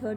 3rd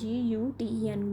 GUTEN،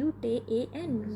GUTAN،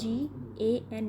GAN،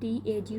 TAG،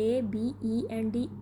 ABEND،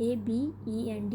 ABEND،